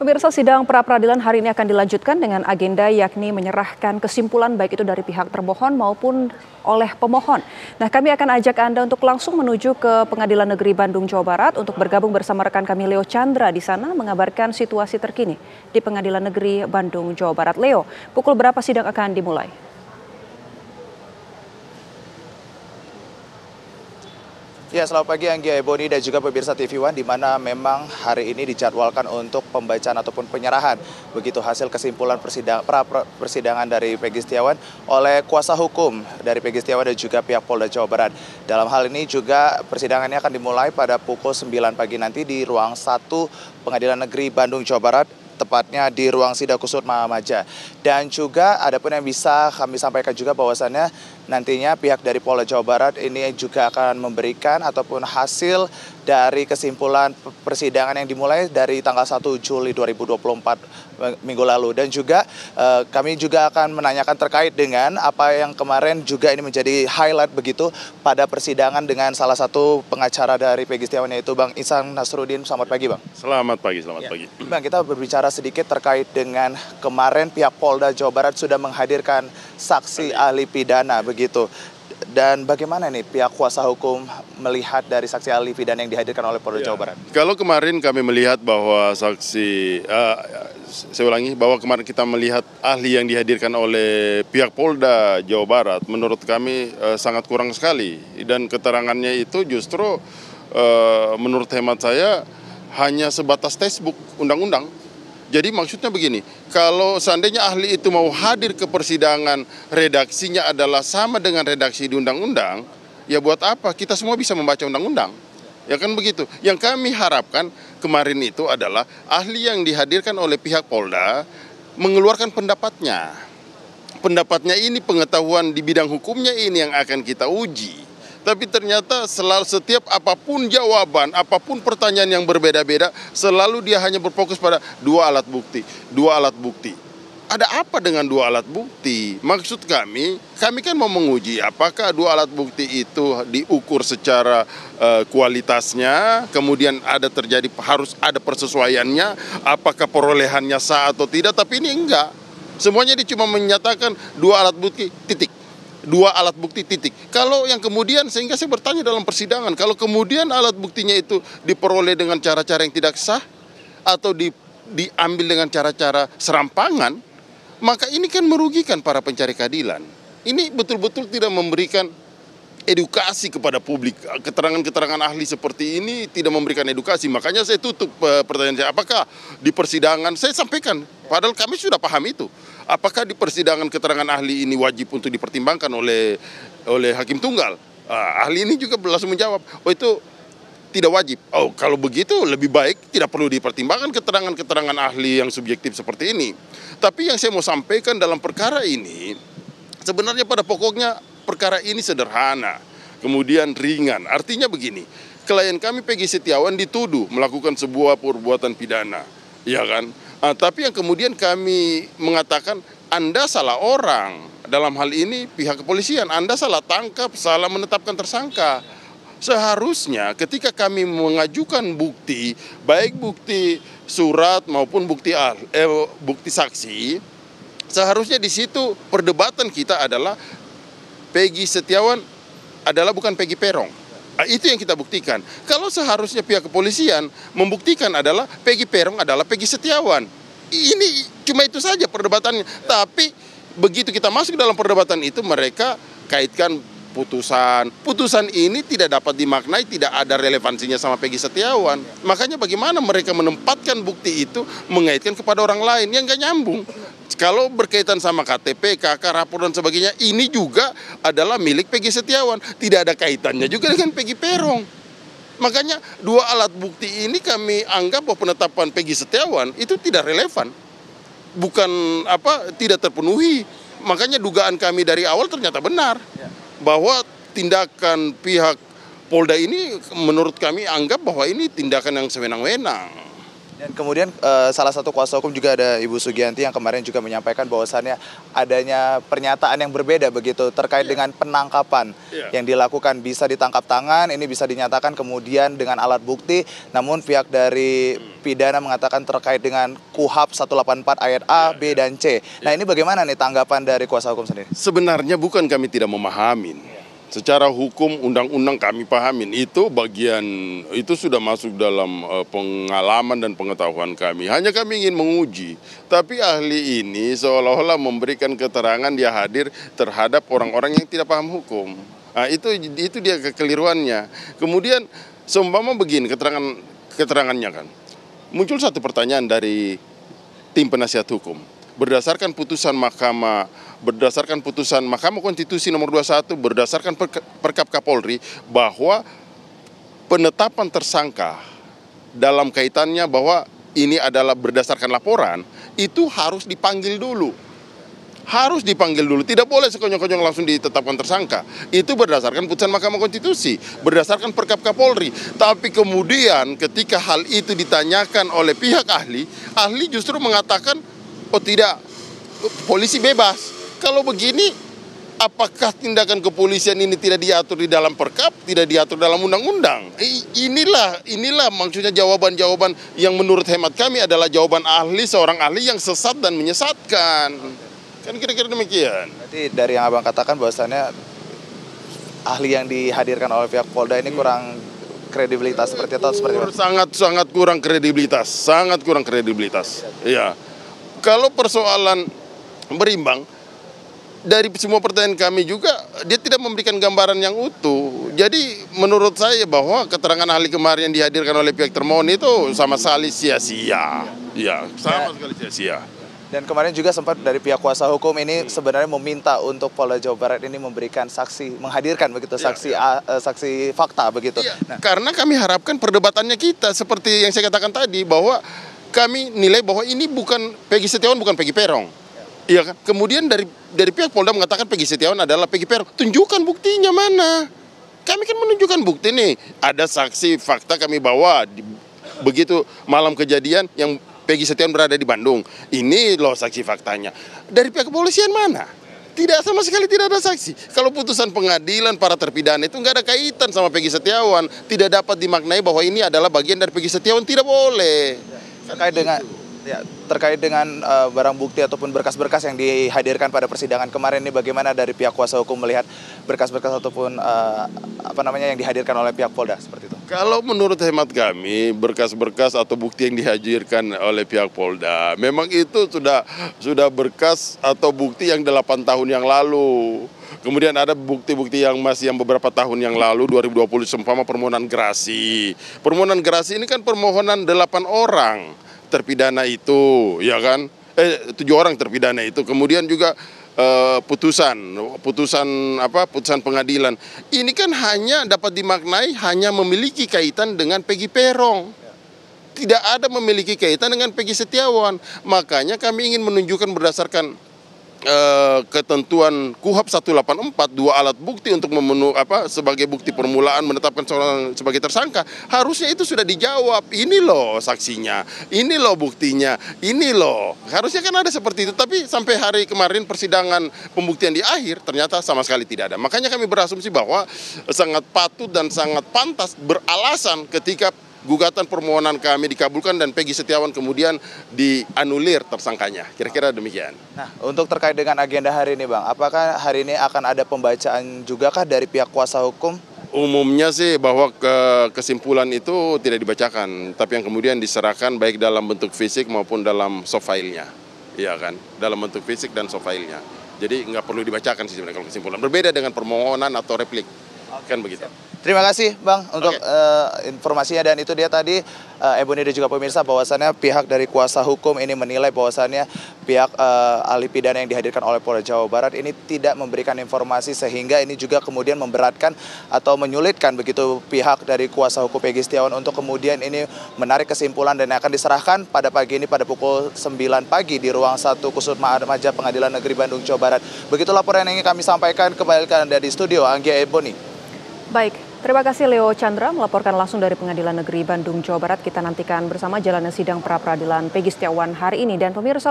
Pemirsa, sidang pra-peradilan hari ini akan dilanjutkan dengan agenda yakni menyerahkan kesimpulan baik itu dari pihak termohon maupun oleh pemohon. Nah, kami akan ajak Anda untuk langsung menuju ke Pengadilan Negeri Bandung, Jawa Barat untuk bergabung bersama rekan kami Leo Chandra di sana mengabarkan situasi terkini di Pengadilan Negeri Bandung, Jawa Barat. Leo, pukul berapa sidang akan dimulai? Ya, selamat pagi Anggia, Ebony dan juga pemirsa TV One, di mana memang hari ini dijadwalkan untuk pembacaan ataupun penyerahan begitu hasil kesimpulan persidangan dari Peggy Setiawan oleh kuasa hukum dari Peggy Setiawan dan juga pihak Polda Jawa Barat. Dalam hal ini juga persidangannya akan dimulai pada pukul 9 pagi nanti di ruang 1 Pengadilan Negeri Bandung, Jawa Barat, tepatnya di ruang sidang Kusut Mahamaja. Dan juga ada pun yang bisa kami sampaikan juga bahwasannya nantinya pihak dari Polda Jawa Barat ini juga akan memberikan ataupun hasil dari kesimpulan persidangan yang dimulai dari tanggal 1 Juli 2024 minggu lalu. Dan juga kami juga akan menanyakan terkait dengan apa yang kemarin juga ini menjadi highlight begitu pada persidangan dengan salah satu pengacara dari Peggy Setiawan, yaitu Bang Ihsan Nasruddin. Selamat pagi, Bang. Selamat pagi. Bang, kita berbicara sedikit terkait dengan kemarin pihak Polda Jawa Barat sudah menghadirkan saksi ahli pidana begitu. Dan bagaimana nih pihak kuasa hukum melihat dari saksi ahli pidana yang dihadirkan oleh Polda Jawa Barat? Kalau kemarin kami melihat bahwa bahwa kemarin kita melihat ahli yang dihadirkan oleh pihak Polda Jawa Barat, menurut kami sangat kurang sekali. Dan keterangannya itu justru menurut hemat saya hanya sebatas textbook undang-undang. Jadi maksudnya begini, kalau seandainya ahli itu mau hadir ke persidangan, redaksinya adalah sama dengan redaksi di undang-undang, ya buat apa? Kita semua bisa membaca undang-undang. Ya kan begitu. Yang kami harapkan kemarin itu adalah ahli yang dihadirkan oleh pihak Polda mengeluarkan pendapatnya. Pendapatnya ini, pengetahuan di bidang hukumnya ini yang akan kita uji. Tapi ternyata setiap apapun jawaban, apapun pertanyaan yang berbeda-beda, selalu dia hanya berfokus pada dua alat bukti. Ada apa dengan dua alat bukti? Maksud kami kan mau menguji apakah dua alat bukti itu diukur secara kualitasnya, kemudian harus ada persesuaiannya, apakah perolehannya sah atau tidak, tapi ini enggak. Semuanya dia cuma menyatakan dua alat bukti, titik. Dua alat bukti, titik. Kalau yang kemudian, sehingga saya bertanya dalam persidangan, kalau kemudian alat buktinya itu diperoleh dengan cara-cara yang tidak sah atau diambil dengan cara-cara serampangan, maka ini kan merugikan para pencari keadilan. Ini betul-betul tidak memberikan edukasi kepada publik. Keterangan-keterangan ahli seperti ini tidak memberikan edukasi. Makanya saya tutup pertanyaan saya, apakah di persidangan, saya sampaikan, padahal kami sudah paham itu, apakah di persidangan keterangan ahli ini wajib untuk dipertimbangkan oleh hakim tunggal? Ahli ini juga langsung menjawab, oh itu tidak wajib. Oh, kalau begitu lebih baik tidak perlu dipertimbangkan keterangan-keterangan ahli yang subjektif seperti ini. Tapi yang saya mau sampaikan dalam perkara ini, sebenarnya pada pokoknya perkara ini sederhana, kemudian ringan. Artinya begini, klien kami Peggy Setiawan dituduh melakukan sebuah perbuatan pidana, ya kan? Tapi yang kemudian kami mengatakan Anda salah orang. Dalam hal ini pihak kepolisian, Anda salah tangkap, salah menetapkan tersangka. Seharusnya ketika kami mengajukan bukti, baik bukti surat maupun bukti saksi, seharusnya di situ perdebatan kita adalah Peggy Setiawan adalah bukan Peggy Peron. Itu yang kita buktikan. Kalau seharusnya pihak kepolisian membuktikan adalah Peggy Peron adalah Peggy Setiawan. Ini cuma itu saja perdebatannya. Tapi begitu kita masuk dalam perdebatan itu, mereka kaitkan putusan. Putusan ini tidak dapat dimaknai, tidak ada relevansinya sama Peggy Setiawan. Makanya bagaimana mereka menempatkan bukti itu mengaitkan kepada orang lain yang nggak nyambung. Kalau berkaitan sama KTP, KK, rapor dan sebagainya, ini juga adalah milik Peggy Setiawan. Tidak ada kaitannya juga dengan Peggy Peron. Makanya dua alat bukti ini kami anggap bahwa penetapan Peggy Setiawan itu tidak relevan. Bukan tidak terpenuhi. Makanya dugaan kami dari awal ternyata benar. Bahwa tindakan pihak Polda ini menurut kami anggap bahwa ini tindakan yang sewenang-wenang. Dan kemudian salah satu kuasa hukum juga ada Ibu Sugianti yang kemarin juga menyampaikan bahwasannya adanya pernyataan yang berbeda begitu terkait dengan penangkapan yang dilakukan, bisa ditangkap tangan, ini bisa dinyatakan kemudian dengan alat bukti, namun pihak dari pidana mengatakan terkait dengan KUHP 184 ayat A, B, dan C. Nah ini bagaimana nih tanggapan dari kuasa hukum sendiri? Sebenarnya bukan kami tidak memahamin. Secara hukum, undang-undang kami pahamin, itu bagian, itu sudah masuk dalam pengalaman dan pengetahuan kami. Hanya kami ingin menguji, tapi ahli ini seolah-olah memberikan keterangan dia hadir terhadap orang-orang yang tidak paham hukum. Nah, itu dia kekeliruannya. Kemudian, seumpama begini keterangannya kan. Muncul satu pertanyaan dari tim penasihat hukum. Berdasarkan putusan Mahkamah Konstitusi nomor 21 berdasarkan Perkap Kapolri bahwa penetapan tersangka dalam kaitannya bahwa ini adalah berdasarkan laporan itu harus dipanggil dulu. Tidak boleh sekonyong-konyong langsung ditetapkan tersangka. Itu berdasarkan putusan Mahkamah Konstitusi, berdasarkan Perkap Kapolri. Tapi kemudian ketika hal itu ditanyakan oleh pihak ahli justru mengatakan, oh tidak, polisi bebas. Kalau begini, apakah tindakan kepolisian ini tidak diatur di dalam Perkap, tidak diatur dalam undang-undang? Inilah maksudnya jawaban-jawaban yang menurut hemat kami adalah jawaban ahli, seorang ahli yang sesat dan menyesatkan. Kan kira-kira demikian. Berarti dari yang Abang katakan bahwasannya ahli yang dihadirkan oleh pihak Polda ini kurang kredibilitas seperti itu? Sangat kurang kredibilitas, Iya. Kalau persoalan berimbang, dari semua pertanyaan kami juga, dia tidak memberikan gambaran yang utuh. Jadi menurut saya bahwa keterangan ahli kemarin yang dihadirkan oleh pihak termohon itu sama sekali sia-sia. Ya, sama sekali sia-sia. Dan kemarin juga sempat dari pihak kuasa hukum ini sebenarnya meminta untuk Polda Jawa Barat ini memberikan saksi, menghadirkan begitu saksi fakta begitu. Nah, karena kami harapkan perdebatannya kita seperti yang saya katakan tadi bahwa kami nilai bahwa ini bukan Peggy Setiawan, bukan Peggy Peron. Iya kan? Kemudian dari pihak Polda mengatakan Peggy Setiawan adalah Peggy Peron. Tunjukkan buktinya mana? Kami kan menunjukkan bukti nih. Ada saksi fakta kami bawa begitu malam kejadian yang Peggy Setiawan berada di Bandung. Ini loh saksi faktanya. Dari pihak kepolisian mana? Tidak, sama sekali tidak ada saksi. Kalau putusan pengadilan para terpidana itu nggak ada kaitan sama Peggy Setiawan. Tidak dapat dimaknai bahwa ini adalah bagian dari Peggy Setiawan. Tidak boleh. Terkait dengan barang bukti ataupun berkas-berkas yang dihadirkan pada persidangan kemarin ini, bagaimana dari pihak kuasa hukum melihat berkas-berkas ataupun yang dihadirkan oleh pihak Polda seperti itu? Kalau menurut hemat kami, berkas-berkas atau bukti yang dihadirkan oleh pihak Polda memang itu sudah berkas atau bukti yang 8 tahun yang lalu. Kemudian ada bukti-bukti yang beberapa tahun yang lalu, 2020, seumpama permohonan gerasi. Permohonan gerasi ini kan permohonan 8 orang terpidana itu, ya kan? 7 orang terpidana itu. Kemudian juga putusan pengadilan. Ini kan hanya dapat dimaknai hanya memiliki kaitan dengan Peggy Peron. Tidak ada memiliki kaitan dengan Peggy Setiawan. Makanya kami ingin menunjukkan berdasarkan ketentuan KUHP 184, 2 alat bukti untuk sebagai bukti permulaan menetapkan seorang sebagai tersangka, harusnya itu sudah dijawab. Ini loh saksinya, ini loh buktinya, ini loh. Harusnya kan ada seperti itu, tapi sampai hari kemarin persidangan pembuktian di akhir ternyata sama sekali tidak ada. Makanya kami berasumsi bahwa sangat patut dan sangat pantas beralasan ketika gugatan permohonan kami dikabulkan dan Peggy Setiawan kemudian dianulir tersangkanya. Kira-kira demikian. Nah, untuk terkait dengan agenda hari ini, Bang, apakah hari ini akan ada pembacaan juga kah dari pihak kuasa hukum? Umumnya sih bahwa kesimpulan itu tidak dibacakan, tapi yang kemudian diserahkan baik dalam bentuk fisik maupun dalam soft file-nya. Iya kan? Dalam bentuk fisik dan soft file-nya. Jadi nggak perlu dibacakan sih sebenarnya kalau kesimpulan. Berbeda dengan permohonan atau replik. Kan begitu. Terima kasih Bang untuk informasinya, dan itu dia tadi Ebony dan juga pemirsa bahwasannya pihak dari kuasa hukum ini menilai bahwasannya pihak ahli pidana yang dihadirkan oleh Polda Jawa Barat ini tidak memberikan informasi sehingga ini juga kemudian memberatkan atau menyulitkan begitu pihak dari kuasa hukum Peggy Setiawan untuk kemudian ini menarik kesimpulan dan akan diserahkan pada pagi ini pada pukul 9 pagi di ruang 1 Kusuma Atmaja Pengadilan Negeri Bandung Jawa Barat. Begitu laporan yang ingin kami sampaikan, kembali ke Anda di studio, Anggia Ebony. Baik, Terima kasih Leo Chandra melaporkan langsung dari Pengadilan Negeri Bandung, Jawa Barat. Kita nantikan bersama jalannya sidang pra-peradilan Peggy Setiawan hari ini. Dan pemirsa,